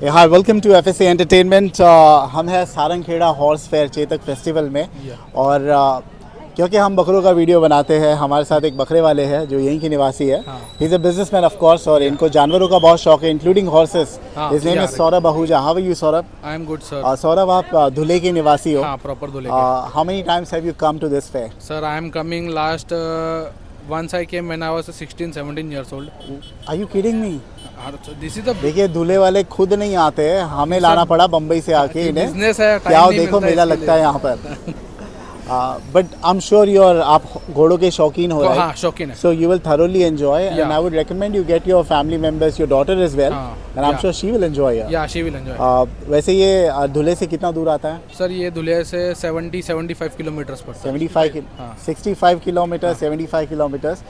Hi, welcome to FSC entertainment. हम हैं Sarangkheda horse fair Chetak festival में। और क्योंकि हम बकरों का वीडियो बनाते हैं, हमारे साथ एक बकरे वाले हैं जो यहीं के निवासी है। He is a businessman of course, और इनको जानवरों का बहुत शौक है, including horses. His name is Saurabh Ahuja. How are you Saurabh? I am good sir. Saurabh, आप धुले के निवासी हो? हाँ, प्रॉपर धुले के। How many times have you come to this fair? Sir, I am coming last once I came when I was 16-17 years old. Are you kidding me? This is the देखिए, धुले वाले खुद नहीं आते हैं, हमें लाना पड़ा बम्बई से आके इन्हें। बिजनेस है, क्या देखो मेला लगता है यहाँ पर। बट आई एम श्योर आप घोड़ों के शौकीन हो रहे हैं। हाँ, शौकीन है। So you will thoroughly enjoy, and I would recommend you get your family members, your daughter as well, and I'm sure she will enjoy. Yeah, she will enjoy. वैसे ये धुले से कितना दूर आता है? सर, ये धुले से 70-75 किलोमीटर्स पड़ता है। 65 किलोमीटर, 75 किलोमीटर्स।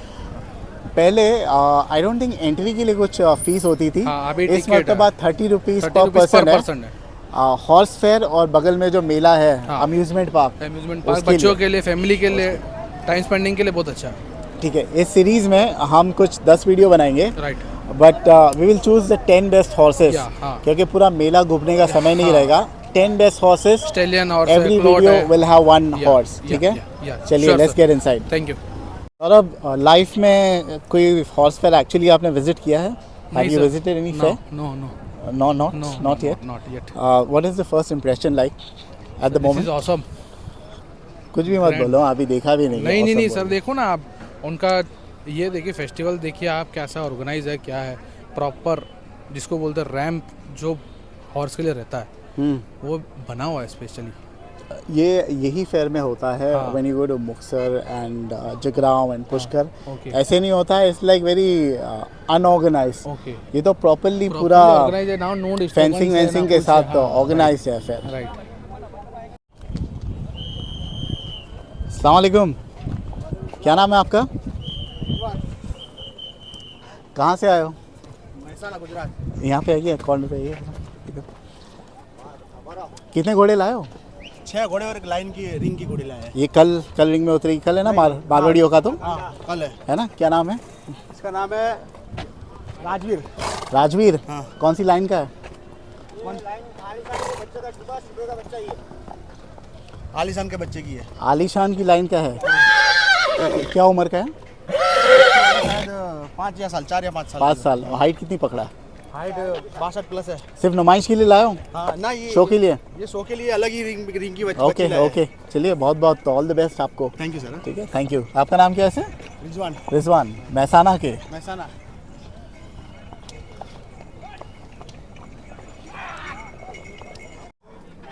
पहले आई डोंट थिंक एंट्री के लिए कुछ फीस होती थी। इस मरतबा 30 रुपीज़ पर पर्सन है। हॉर्स फेयर और बगल में जो मेला है, अम्यूजमेंट पार्क, बच्चों के लिए, फैमिली के लिए, टाइम स्पेंडिंग के लिए बहुत अच्छा है। ठीक है, इस सीरीज में हम कुछ 10 वीडियो बनाएंगे, right, but we will choose the 10 best horses, क्योंकि पूरा मेला घूमने का समय नहीं रहेगा। 10 best horses, stallion horse, every video will have one horse. ठीक है, चलिए let's get inside. Thank you. और अब लाइफ में कोई हॉर्स फेयर एक्चुअली आपने विजिट किया है? Have you visited any fair? No, not yet. What is the first impression like at the moment? This is awesome. कुछ भी मत बोलो, अभी देखा भी नहीं। नहीं सर, देखो ना आप उनका, ये देखिए फेस्टिवल देखिए आप, कैसा ऑर्गेनाइज है, क्या है प्रॉपर, जिसको बोलते हैं रैंप, जो हॉर्स के लिए रहता है, वो बना हुआ है स्पेशली। यही फेयर में होता है। When you go to Muktsar and Jagraon and Pushkar, ऐसे नहीं होता है। It's like very unorganised. ये तो प्रॉपर्ली पूरा फेंसिंग के साथ ऑर्गेनाइज्ड है फेयर। राइट। अस्सलाम वालेकुम, क्या नाम है आपका? कहाँ से आए हो? महसाना, गुजरात। यहाँ पे आइए, कॉर्नर पे आइए। कितने घोड़े लाए हो? 6 घोड़े और एक लाइन की रिंग की घोड़ी लाए हैं। ये कल रिंग में उतरी, कल है ना मारवाड़ियों का? तो कल है ना? क्या नाम है इसका? नाम है राजवीर। राजवीर? कौन सी लाइन का है? आलीशान के बच्चे की है। आलीशान की लाइन का है। क्या उम्र का है? शायद 5 या साल, 4 या 5 साल। 5 साल। हाइट कितनी पकड़ा? हाइट 62 प्लस है। सिर्फ नुमाइश के लिए लाए हो? हाँ ना, ये शो के लिए? ये शो के लिए अलग ही रिंग की बच्चे। ओके, चलिए, बहुत बहुत ऑल द बेस्ट आपको। Thank you sir. ठीक है, थैंक यू। आपका नाम क्या है? रिजवान। महसाना के? महसाना।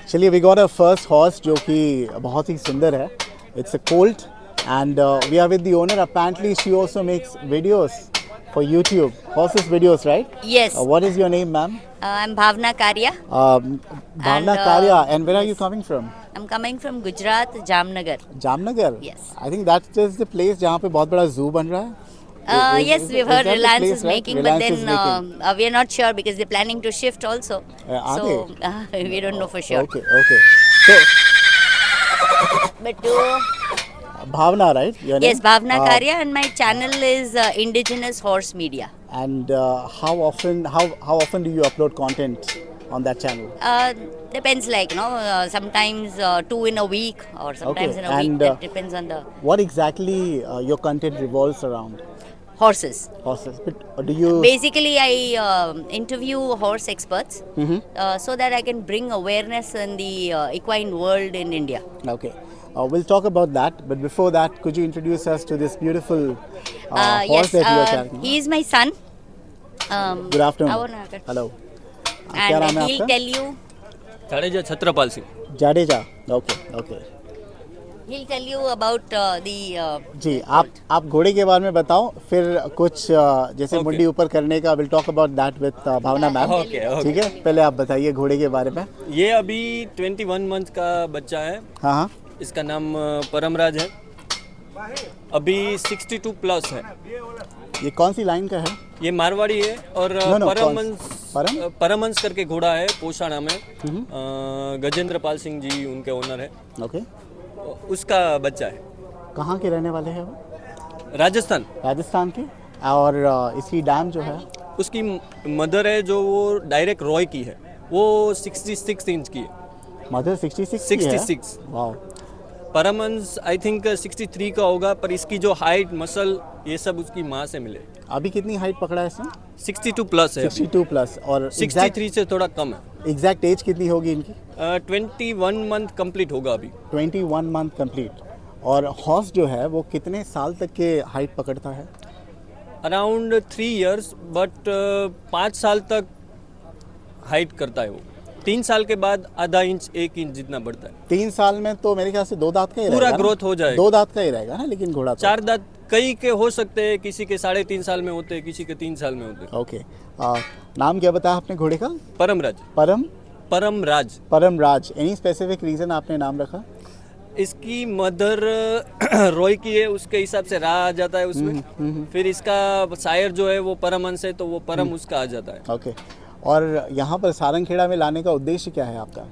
चलिए, we got a first horse जो कि बहुत ही सुंदर है। It's a colt and we are with the owner. Apparently she also makes videos for YouTube, horses videos, right? Yes. What is your name, ma'am? I'm Bhavna Karya. Bhavna Karya. And where are you coming from? I'm coming from Gujarat, Jamnagar. Jamnagar? Yes. I think that's just the place जहाँ पे बहुत बड़ा zoo बन रहा है। Yes, we've heard Reliance place, is right? making, Reliance but is then making. we are not sure because they're planning to shift also. Are so we don't know for sure. Okay. So But Bhavna, right? Your name? yes, Bhavna Karya, and my channel is Indigenous Horse Media. And how often do you upload content on that channel? Depends, like sometimes 2 in a week or sometimes in a week. That depends on the what exactly your content revolves around? horses. But do you Basically, I interview horse experts so that I can bring awareness in the equine world in India. Okay. We'll talk about that, but before that, could you introduce us to this beautiful horse Yes, that you are carrying? he is my son. Good afternoon. Hello. क्या नाम And है he'll आपका? tell you. Jadeja Chhatrapal Singh. Jadeja. Okay. He'll tell you about the. जी, आप घोड़े के बारे में बताओ, फिर कुछ जैसे मुंडी ऊपर करने का will talk about that with Bhavna ma'am. Okay. ठीक है, पहले आप बताइए घोड़े के बारे में। ये अभी 21 मंथ का बच्चा है। हाँ। इसका नाम परमराज है। अभी 62 प्लस है। ये कौन सी लाइन का है? ये मारवाड़ी है और परमहंस करके घोड़ा है, पोषाणा में। गजेंद्र पाल सिंह जी उनके ओनर है। ओके। उसका बच्चा है। कहाँ के रहने वाले हैं वो? राजस्थान के। और इसकी डैम जो है, उसकी मदर है जो वो डायरेक्ट रॉय की है। वो 66 इंच की है। मदर 66 की है? 66। वाओ। परमहंस आई थिंक 63 का होगा, पर इसकी जो हाइट मसल ये सब उसकी माँ से मिले। अभी कितनी हाइट पकड़ा है इसने? 62 प्लस है। 62 प्लस। और 63 से थोड़ा कम है। एग्जैक्ट एज कितनी होगी इनकी? 21 मंथ कंप्लीट होगा अभी। 21 मंथ कंप्लीट। और हॉर्स जो है वो कितने साल तक के हाइट पकड़ता है? अराउंड 3 इयर्स, बट 5 साल तक हाइट करता है वो। 3 साल के बाद आधा इंच 1 इंच जितना बढ़ता है। 3 साल में तो मेरे ख्याल से 2 दांत का ही पूरा रहेगा ना? ग्रोथ हो जाएगा। 2 दांत का ही रहेगा ना, लेकिन घोड़ा तो। 4 दांत कई के हो सकते हैं, किसी के 3.5 साल में होते हैं, किसी के 3 साल में होते हैं। ओके। नाम क्या बताया आपने घोड़े का? Paramraj. Paramraj. Paramraj. Any specific reason आपने नाम रखा? इसकी मदर रॉय की है, उसके हिसाब से रा आ जाता है उसमें। फिर इसका शायर जो है वो परमहंस है, तो वो परम उसका आ जाता है। ओके। और यहाँ पर सारंगखेड़ा में लाने का उद्देश्य क्या है आपका?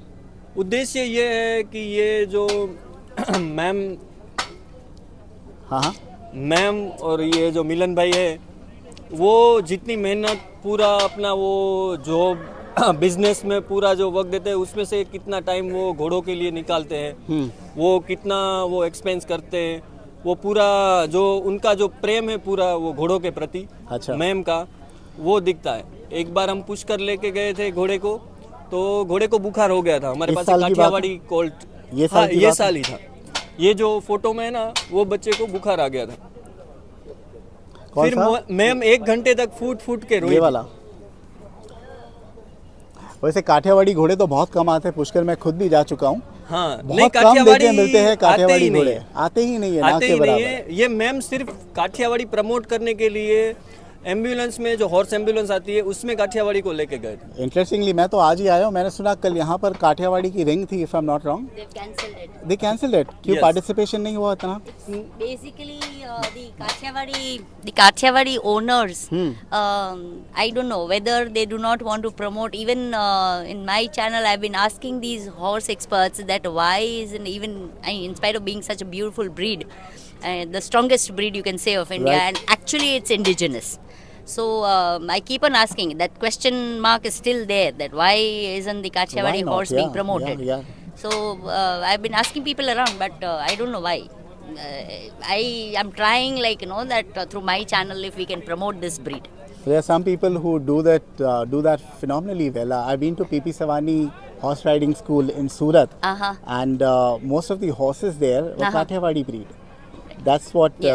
उद्देश्य ये है कि ये जो हाँ। मैम और ये जो मिलन भाई है, वो जितनी मेहनत पूरा अपना वो जॉब बिजनेस में पूरा जो वक्त देते हैं, उसमें से कितना टाइम वो घोड़ों के लिए निकालते हैं, वो कितना वो एक्सपेंस करते हैं, वो पूरा जो उनका जो प्रेम है पूरा वो घोड़ों के प्रति। अच्छा। मैम का वो दिखता है। एक बार हम पुष्कर लेके गए थे घोड़े को, तो घोड़े को बुखार हो गया था। हमारे इस पास साल की बात है? काठियावाड़ी कोल्ट। ये साल हाँ, की ये बात साल ही था। ये जो फोटो में है ना, वो बच्चे को बुखार आ गया था। कौन फिर सा? मैम 1 घंटे तक फूट के रोई ये थी। वाला। वैसे काठियावाड़ी घोड़े तो बहुत कम आते हैं, पुष्कर मैं खुद भी जा चुका हूँ। हाँ, नहीं बहुत कम काठियावाड़ी देखने मिलते हैं काठियावाड़ी आते ही घोड़े। नहीं है। आते ही नहीं है, ना आते के ही नहीं बराबर। है। ये मैम सिर्फ काठियावाड़ी प्रमोट करने के लिए एम्बुलेंस में जो हॉर्स एम्बुलेंस आती है उसमें काठियावाड़ी को लेके गए थे। इंटरेस्टिंगली मैं तो आज ही आया हूँ। मैंने सुना कल यहाँ पर काठियावाड़ी की रिंग थी, if I am not wrong. They've cancelled it. They cancelled it. क्यों Yes. पार्टिसिपेशन नहीं हुआ इतना? Basically, the Kathiawadi owners, I don't know whether they do not want to promote. Even in my channel, I've been asking these horse experts that why isn't even, in spite of being such a beautiful breed, the strongest breed you can say of India, Right. and actually it's indigenous. So I keep on asking. That question mark is still there. That why isn't the Kathiawadi Why not? horse being promoted? Yeah. So I've been asking people around, but I don't know why. I am trying, like, that through my channel, if we can promote this breed. There are some people who do that phenomenally well. I've been to PP Savani horse riding school in Surat, and most of the horses there were Kathiawadi breed. That's what they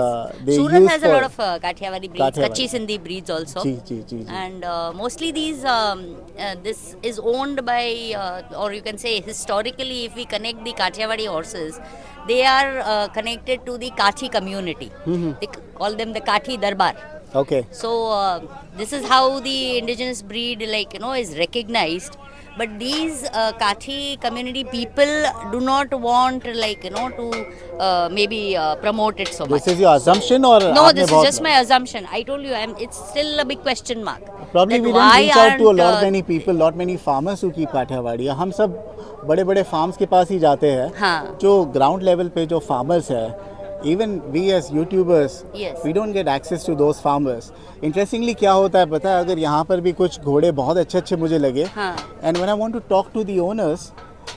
Surat use has for. a lot of Kathiawadi breeds, Kathiawadi. Kachi Sindhi breeds also. Ji. And mostly these, this is owned by, or you can say historically, if we connect the Kathiawadi horses, they are connected to the Kachi community. They call them the Kathi Darbar. Okay. So this is how the indigenous breed, like, is recognized. But these Kathi community people do not want, like, to maybe promote it so much. This is your assumption or? No, आपने this is बहुत- just my assumption. I told you, it's still a big question mark. Probably That we why didn't reach out to a aren't, lot many people, lot many farmers who keep Kathiawadi. हम सब बड़े बड़े farms के पास ही जाते हैं, हाँ. जो ground level पे जो फार्मर्स है, even we as YouTubers, Yes. we don't get access to those farmers. Interestingly क्या होता है पता है, अगर यहाँ पर भी कुछ घोड़े बहुत अच्छे अच्छे मुझे लगे, हाँ. and when I want to talk to the owners,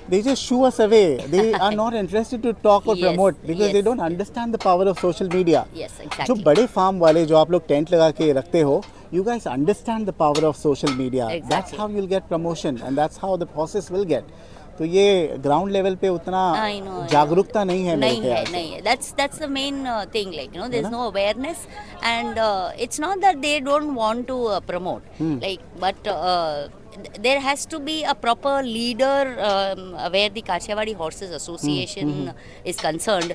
they just shoo us away. They are not interested to talk or Yes, promote because they yes. don't understand the power of social media. Yes, जो exactly. बड़े farm वाले जो आप लोग tent लगा के रखते हो, you guys understand the power of social media. Exactly. That's how you'll get promotion and that's how the process will get. तो ये ग्राउंड लेवल पे उतना I know. जागरूकता नहीं है मेरे नहीं ख्याल से। है. That's the main thing, like, there's no awareness, and it's not that they don't want to promote, like, but there has to be a proper leader where the Kathiawadi Horses Association is concerned.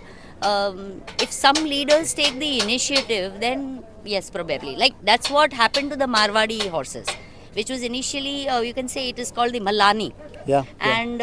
If some leaders take the initiative, then yes, probably, like, that's what happened to the Marwadi horses, which was initially, you can say, it is called the Malani. Yeah. And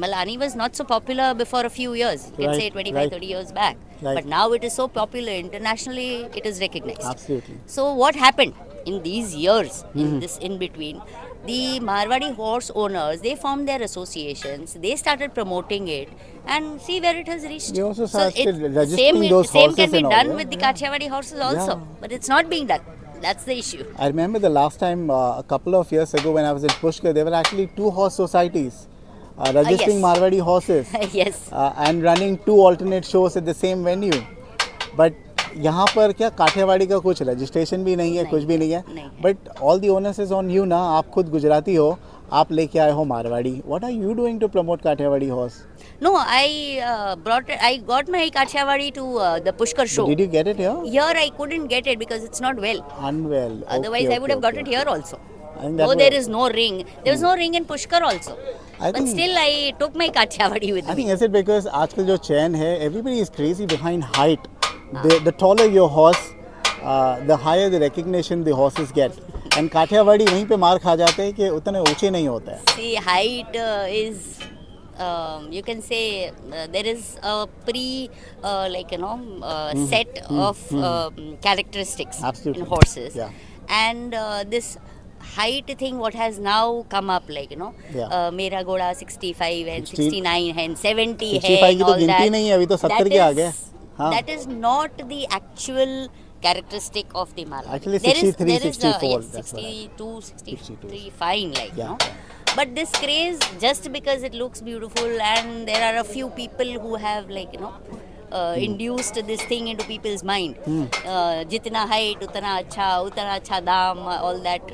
Malani was not so popular before a few years. You can Right, say 25, right. 30 years back. Right. But now it is so popular internationally, it is recognized. Absolutely. So what happened in these years, in this in between, the Marwadi horse owners, they formed their associations, they started promoting it, and see where it has reached. They also So started registering those same horses can be and all, done yeah. with the Kathiawadi horses also, Yeah. but it's not being done. That's the issue. I remember the last time a couple of years ago when I was in Pushkar, there were actually 2 horse societies registering yes. Marwadi horses Yes. and running 2 alternate shows at the same venue. But यहाँ पर क्या काठियावाड़ी का कुछ registration भी नहीं है, कुछ भी नहीं है. But all the owners is on you ना. आप खुद गुजराती हो, आप लेके आए हो Marwari. What are you doing to promote Kathiawadi horse? No, I got my Kathiawadi to the Pushkar show. Did you get it here? Here I couldn't get it because it's not well. Unwell. Otherwise I would have got it here also. I think that Though was- there is no ring. There was no ring in Pushkar also. I But think- still I took my Kathiawadi with I me. think is it because आजकल जो चैन है, everybody is crazy behind height. The taller your horse, the higher the recognition the horses get. And Kathiawadi वहीं पे मार खा जाते हैं कि उतने ऊंचे नहीं होते हैं. See, height is, you can say, there is a set of characteristics Absolutely. in horses. Yeah. And this height thing, what has now come up, Yeah. Mera Goda 65 and 60 69 and 70 है 65 की and तो all गिनती that. नहीं है, अभी तो 70 के आ गए. हाँ. That is not the actual characteristic of the Marwadi. Actually, There is- 63, there is, 64, yes, that's what I- 62, 63, 62. fine, Yeah. But this craze, just because it looks beautiful, and there are a few people who have induced this thing into people's mind. Jitna height, utna acha daam, all that.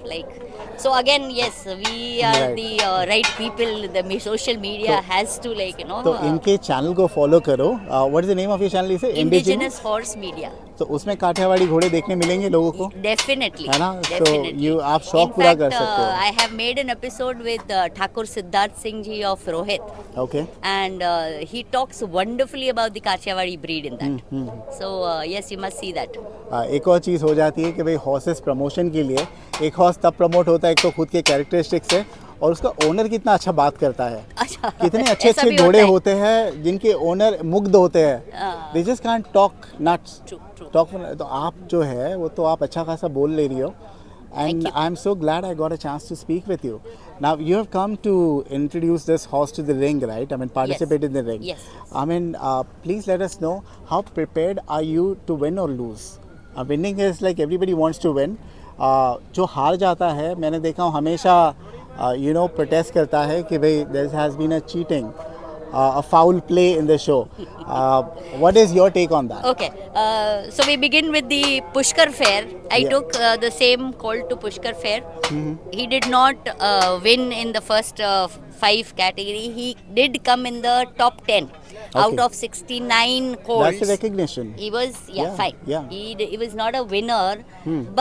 So again, yes, we are Right. the right people. The social media has to तो इनके channel को follow करो. What is the name of your channel? इसे indigenous horse media. तो उसमें काठियावाड़ी घोड़े देखने मिलेंगे लोगों को. Definitely. है ना? Definitely. So आप शौक In पूरा fact, कर सकते हो. I have made an episode with Thakur Siddharth Singh ji of Rohit, okay. and he talks wonderfully about the Kathiawadi breed in that. So yes, you must see that. एक और चीज़ हो जाती है कि भाई हॉर्सेस प्रमोशन के लिए एक हॉर्स तब प्रमोट होता है एक तो खुद के कैरेक्टरिस्टिक्स से और उसका ओनर कितना अच्छा बात करता है. अच्छा. कितने अच्छे ऐसा अच्छे भी घोड़े होता है. होते हैं जिनके ओनर मुग्ध होते हैं. They just can't talk nuts. True, true. तो आप जो है वो तो आप अच्छा खासा बोल ले रही हो. And I'm so glad I got a chance to speak with you. Now you have come to introduce this horse to the ring, right? I mean, participate in the ring. Yes. I mean, please let us know how prepared are you to win or lose? Winning is like everybody wants to win. जो हार जाता है, मैंने देखा हूँ हमेशा, protest करता है कि भाई there has been a cheating, a foul play in the show. What is your take on that? Okay, so we begin with the Pushkar Fair. I Yeah. took the same call to Pushkar Fair. He did not win in the first 5 category. He did come in the top 10 out of 69 calls. That's a recognition. He was Yeah, fine. yeah. He was not a winner,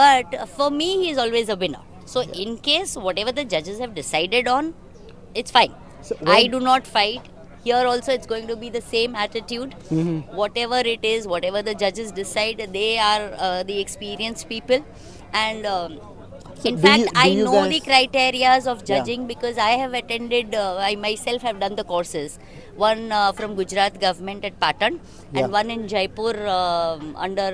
but for me he is always a winner. So in case whatever the judges have decided on, it's fine. So I when- do not fight. Here also it's going to be the same attitude. Whatever it is, whatever the judges decide, they are the experienced people, and in do fact you- do I you know the guys- criterias of judging because I have attended, I myself have done the courses. One from Gujarat government at Patan, and Yeah. one in Jaipur under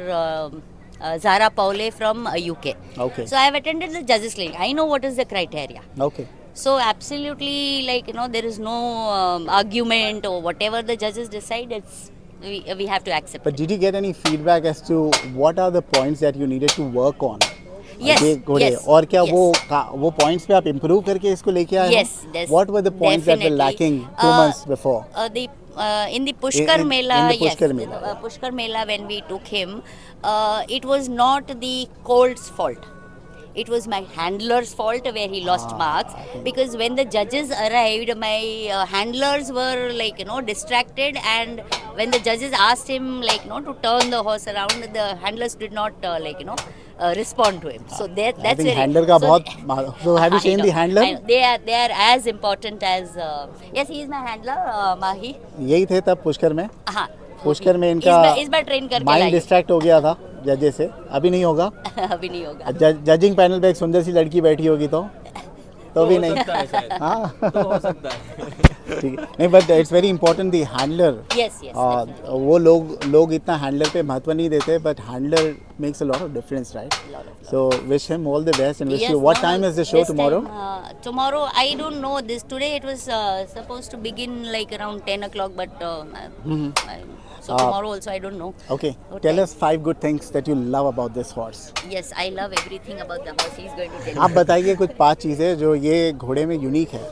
Zara Paule from UK. Okay. So I have attended the judges training. I know what is the criteria. Okay. So absolutely, there is no argument or whatever the judges decide. We have to accept. But did you get any feedback as to what are the points that you needed to work on? Yes, ये घोड़े yes, और क्या yes. वो points पे आप improve करके इसको लेके आए हो? Yes, yes, What were the points that were definitely. lacking 2 months before? In the Pushkar in Mela, the yes, Pushkar Mela, yeah. Pushkar Mela, when we took him, it was not the colt's fault. It was my handler's fault where he lost marks, because when the judges arrived, my handlers were distracted, and when the judges asked him to turn the horse around, the handlers did not respond to him. So I that's think very handler का so बहुत. So have you I changed know, the handler? I know. They are as important as yes, he is my handler, Mahi. यही थे तब पुष्कर में. हाँ. पुष्कर में इनका इस बार ट्रेन करके माइंड लाई. डिस्ट्रैक्ट हो गया था जजेस से. अभी नहीं होगा. अभी नहीं होगा. जजिंग पैनल पे एक सुंदर सी लड़की बैठी होगी तो भी नहीं. सकता है शायद. हाँ. तो हो सकता है. ठीक है, नहीं but it's very important the handler. Yes, yes. definitely. वो लोग इतना हैंडलर पे महत्व नहीं देते, but handler makes a lot of difference, right? So wish him all the best and wish Yes, you. What no, time is the show this tomorrow? time, tomorrow, I don't know. Today it was supposed to begin like around 10 o'clock, but so tomorrow also I don't know. Okay, What tell time? us 5 good things that you love about this horse. Yes, I love everything about the horse. He's going to tell आप me. बताइए कुछ 5 चीज़ें जो ये घोड़े में unique है।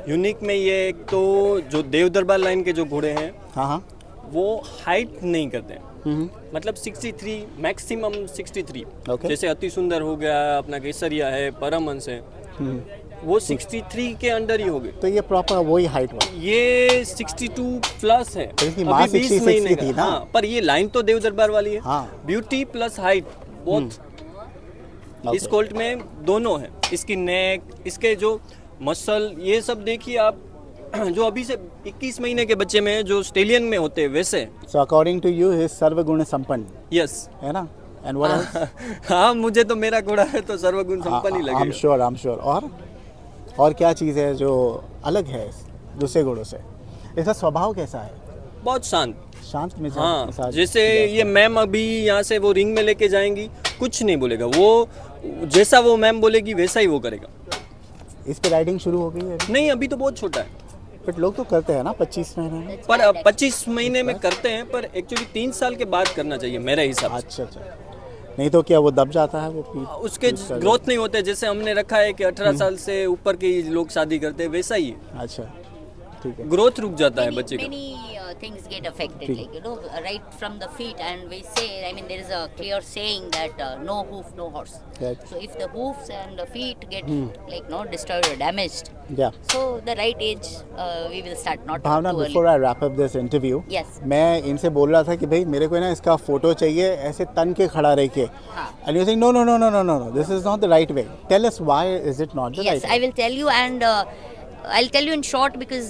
Unique में ये एक तो जो देव दरबार लाइन के जो घोड़े हैं हाँ हाँ। वो हाइट नहीं करते हैं। मतलब 63 मैक्सिमम 63। Okay. जैसे अति सुंदर हो गया, अपना केसरिया है, परमहंस है, वो 63 के अंडर ही हो गए। तो ये प्रॉपर वही हाइट हुआ। ये 62 प्लस है। तो इसकी अभी माँ 20 60 महीने थी का। ना? हाँ, पर ये लाइन तो देव दरबार वाली है। हाँ। ब्यूटी प्लस हाइट बहुत इस कोल्ट में दोनों है। इसकी नेक, इसके जो मसल, ये सब देखिए आप, जो अभी से 21 महीने के बच्चे में जो स्टेलियन में होते हैं वैसे। सो अकॉर्डिंग टू यू ही सर्वगुण संपन्न, यस। है ना? And what else? हाँ, मुझे तो मेरा घोड़ा है तो सर्वगुण संपन्न ही आई एम लगेगा। श्योर। और क्या चीज़ है जो अलग है दूसरे घोड़ों से? इसका स्वभाव कैसा है? बहुत शांत। शांत मिजाज। हाँ, जैसे ये मैम अभी यहाँ से वो रिंग में लेके जाएंगी, कुछ नहीं बोलेगा वो, जैसा वो मैम बोलेगी वैसा ही वो करेगा। इस पे राइडिंग शुरू हो गई है अभी? नहीं, अभी तो बहुत छोटा है। बट लोग तो करते हैं ना 25 महीने में। पर 25 महीने में करते हैं, पर एक्चुअली 3 साल के बाद करना चाहिए मेरे हिसाब से। अच्छा, नहीं तो क्या वो दब जाता है वो पीठ? उसके ग्रोथ नहीं होते। जैसे हमने रखा है कि 18 साल से ऊपर के लोग शादी करते हैं, वैसा ही है। अच्छा, ठीक है। ग्रोथ रुक जाता है बच्चे का। Many things get affected, like right from the feet, and we say, I mean, there is a clear saying that no hoof, no horse. Right. So if the hoofs and the feet get like destroyed or damaged, या so the right age we will start, not Bhavna, too early. Before I wrap up this interview, Yes. मैं इनसे बोल रहा था कि भाई मेरे को ना इसका फोटो चाहिए ऐसे तन के खड़ा रह के, and you saying no, this is not the right way. Tell us why is it not the Yes, right I will tell you, and I'll tell you in short because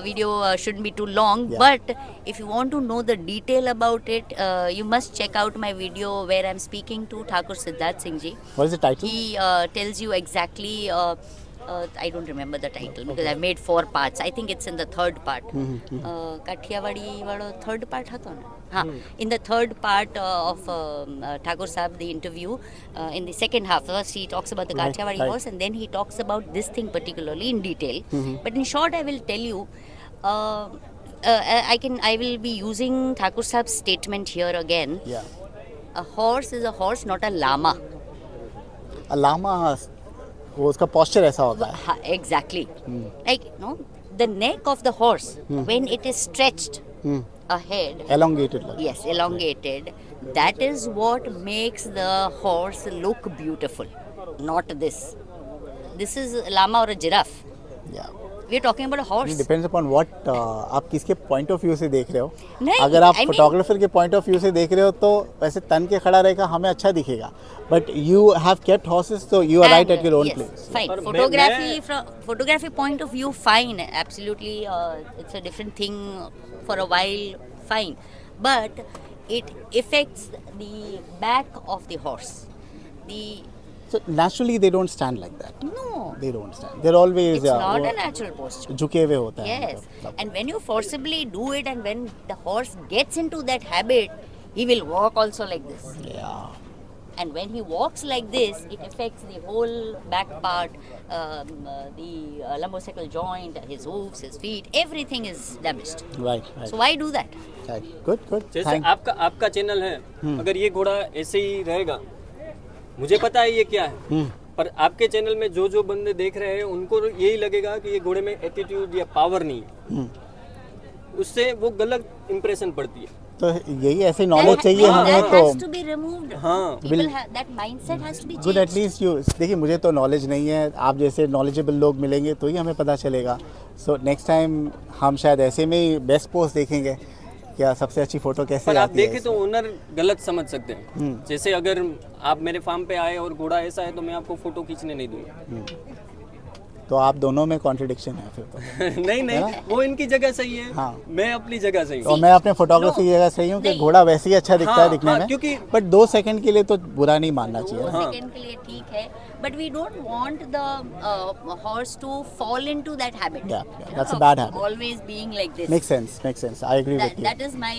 video shouldn't be too long. Yeah. But if you want to know the detail about it, you must check out my video where I'm speaking to Thakur Siddharth Singh ji. What is the title? He tells you exactly. I don't remember the title because I've made 4 parts. I think it's in the 3rd part. Kathiawadi wado 3rd part hato na? हाँ, in the 3rd part of Thakur Sahab, the interview, in the second half, first he talks about the Right, Kathiawadi right. horse, and then he talks about this thing particularly in detail. But in short, I will tell you. I will be using Thakur Sahab's statement here again. या A horse is a horse, not a llama. Llama, वो उसका posture ऐसा होता है। Ha, exactly. Like, the neck of the horse, when it is stretched ahead, elongated like. yes, elongated, that is what makes the horse look beautiful, not this. This is llama or a giraffe. Yeah. We are talking about a horse. Depends upon what आप किसके point of view से देख रहे हो। नहीं, अगर आप I mean- photographer के पॉइंट ऑफ व्यू से देख रहे हो तो वैसे तन के खड़ा रहेगा, हमें अच्छा दिखेगा, but you have kept horses, so you are right And, at your own yes, place. Fine. पर Photography from photography point of view, fine. Absolutely, it's a different thing for a while. Fine, but it affects the back of the horse. So naturally they don't stand like that. No, They don't stand. They're always it's not a natural posture. झुके हुए होता है। Yes, मतलब। and when you forcibly do it, and when the horse gets into that habit, he will walk also like this. Yeah. And when he walks like this, it affects the whole back part, the lumbosacral joint, his hoofs, his feet, everything is damaged. Right. So why do that? Good. जैसे Thank. आपका channel है, अगर ये घोड़ा ऐसे ही रहेगा, मुझे पता है ये क्या है, पर आपके चैनल में जो बंदे देख रहे हैं उनको यही लगेगा कि ये घोड़े में एटीट्यूड या पावर नहीं है, उससे वो गलत इंप्रेशन पड़ती है। तो यही ऐसे नॉलेज चाहिए हमें That तो। has to be removed. हाँ। People that mindset has to be good changed. At least you देखिए, मुझे तो नॉलेज नहीं है, आप जैसे नॉलेजेबल लोग मिलेंगे तो ही हमें पता चलेगा। सो नेक्स्ट टाइम हम शायद ऐसे में ही बेस्ट पोस्ट देखेंगे, क्या सबसे अच्छी फोटो कैसे पर आप आती है देखें तो ओनर गलत समझ सकते हैं। जैसे अगर आप मेरे फार्म पे आए और घोड़ा ऐसा है तो मैं आपको फोटो खींचने नहीं दूंगा। तो आप दोनों में कॉन्ट्रडिक्शन है फिर तो। नहीं नहीं, वो इनकी जगह सही है, हाँ। मैं अपनी जगह सही और हूँ। मैं अपने फोटोग्राफी की जगह सही हूँ कि नहीं। घोड़ा वैसे ही अच्छा दिखता है हाँ, दिखने हाँ, में, क्योंकि- बट 2 सेकंड के लिए तो बुरा नहीं मानना चाहिए ना। सेकंड के लिए ठीक है, but we don't want the horse to fall into that habit, Yeah, that's a bad habit. Always being like this, make sense, I agree with you. That is my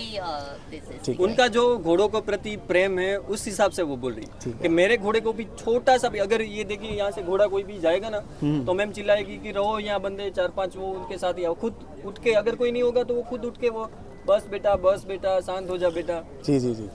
this ठीक is है। उनका जो घोड़ों के प्रति प्रेम है उस हिसाब से वो बोल रही ठीक है है। कि मेरे घोड़े को भी छोटा सा भी, अगर ये देखिए यहाँ से घोड़ा कोई भी जाएगा ना तो मैम चिल्लाएगी कि रहो यहाँ बंदे 4-5 वो उनके साथ ही आओ, खुद उठ के, अगर कोई नहीं होगा तो वो खुद उठ के वो बस बेटा शांत हो जा बेटा। जी जी जी,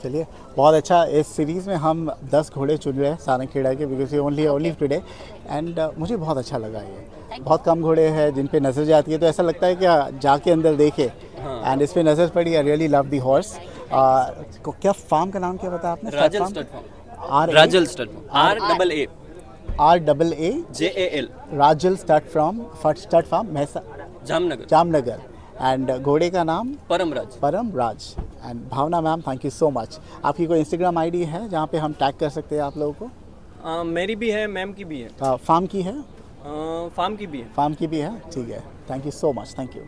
चलिए बहुत अच्छा। इस सीरीज़ में हम 10 घोड़े चुन रहे हैं सारंगखेड़ा के, बिकॉज ओनली टुडे, एंड मुझे बहुत अच्छा लगा ये। बहुत कम घोड़े हैं जिन पे नज़र जाती है, तो ऐसा लगता है कि जाके अंदर देखे, एंड इस पे नज़र पड़ी। I really love the horse. क्या फार्म का नाम क्या बताया आपने? Rajal stud farm, Rajal stud farm, RAAJAL, Rajal stud farm महसा जामनगर, जामनगर, एंड घोड़े का नाम Param Raj. And Bhavna ma'am, thank you so much. आपकी कोई इंस्टाग्राम आईडी है जहाँ पे हम टैग कर सकते हैं आप लोगों को? मेरी भी है, मैम की भी है, फार्म की है? फार्म की भी है। फार्म की भी है, ठीक है। Thank you so much, thank you.